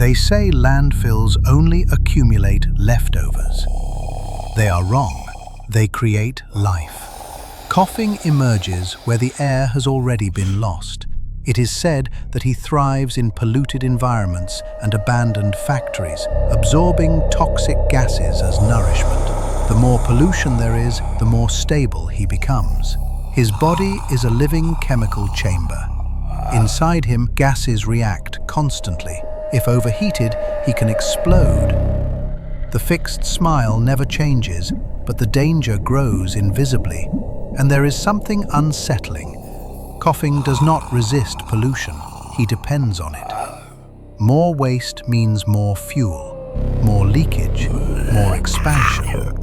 They say landfills only accumulate leftovers. They are wrong. They create life. Koffing emerges where the air has already been lost. It is said that he thrives in polluted environments and abandoned factories, absorbing toxic gases as nourishment. The more pollution there is, the more stable he becomes. His body is a living chemical chamber. Inside him, gases react constantly. If overheated, he can explode. The fixed smile never changes, but the danger grows invisibly. And there is something unsettling. Koffing does not resist pollution, he depends on it. More waste means more fuel, more leakage, more expansion.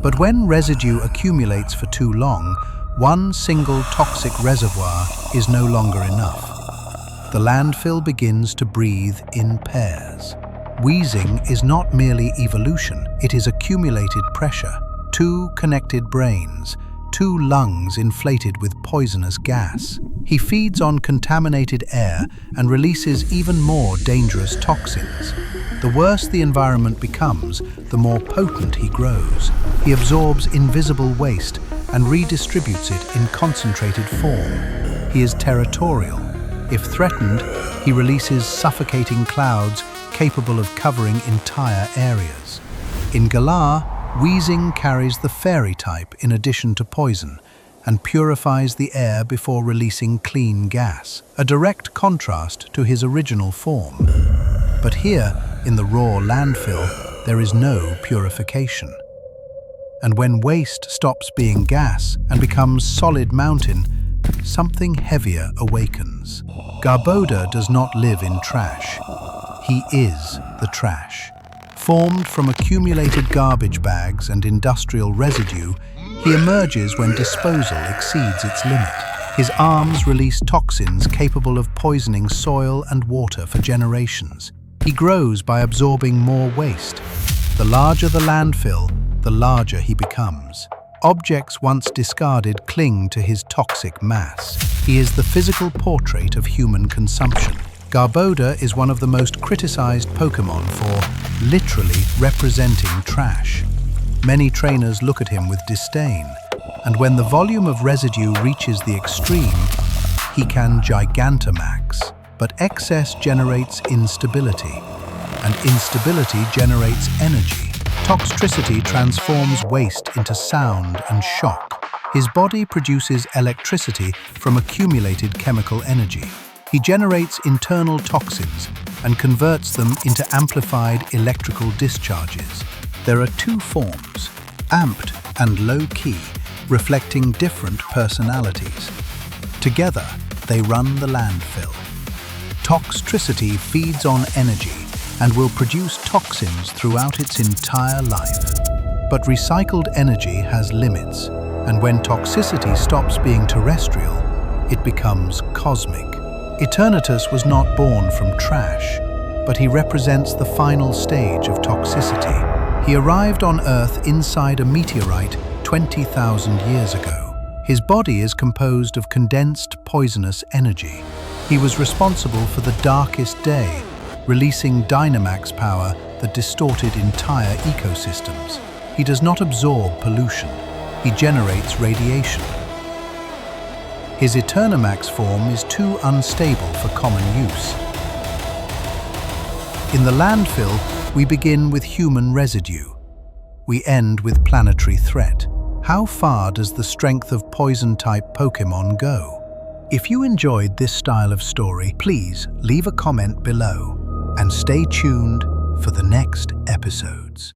But when residue accumulates for too long, one single toxic reservoir is no longer enough. The landfill begins to breathe in pairs. Wheezing is not merely evolution, it is accumulated pressure. Two connected brains, two lungs inflated with poisonous gas. He feeds on contaminated air and releases even more dangerous toxins. The worse the environment becomes, the more potent he grows. He absorbs invisible waste and redistributes it in concentrated form. He is territorial. If threatened, he releases suffocating clouds capable of covering entire areas. In Galar, Weezing carries the fairy type in addition to poison and purifies the air before releasing clean gas, a direct contrast to his original form. But here, in the raw landfill, there is no purification. And when waste stops being gas and becomes solid mountain, something heavier awakens. Garbodor does not live in trash. He is the trash. Formed from accumulated garbage bags and industrial residue, he emerges when disposal exceeds its limit. His arms release toxins capable of poisoning soil and water for generations. He grows by absorbing more waste. The larger the landfill, the larger he becomes. Objects once discarded cling to his toxic mass. He is the physical portrait of human consumption. Garbodor is one of the most criticized Pokémon for literally representing trash. Many trainers look at him with disdain, and when the volume of residue reaches the extreme, he can Gigantamax. But excess generates instability, and instability generates energy. Toxicity transforms waste into sound and shock. His body produces electricity from accumulated chemical energy. He generates internal toxins and converts them into amplified electrical discharges. There are two forms, amped and low-key, reflecting different personalities. Together, they run the landfill. Toxicity feeds on energy and will produce toxins throughout its entire life. But recycled energy has limits, and when toxicity stops being terrestrial, it becomes cosmic. Eternatus was not born from trash, but he represents the final stage of toxicity. He arrived on Earth inside a meteorite 20,000 years ago. His body is composed of condensed poisonous energy. He was responsible for the darkest day, releasing Dynamax power that distorted entire ecosystems. He does not absorb pollution. He generates radiation. His Eternatus form is too unstable for common use. In the landfill, we begin with human residue. We end with planetary threat. How far does the strength of poison-type Pokémon go? If you enjoyed this style of story, please leave a comment below and stay tuned for the next episodes.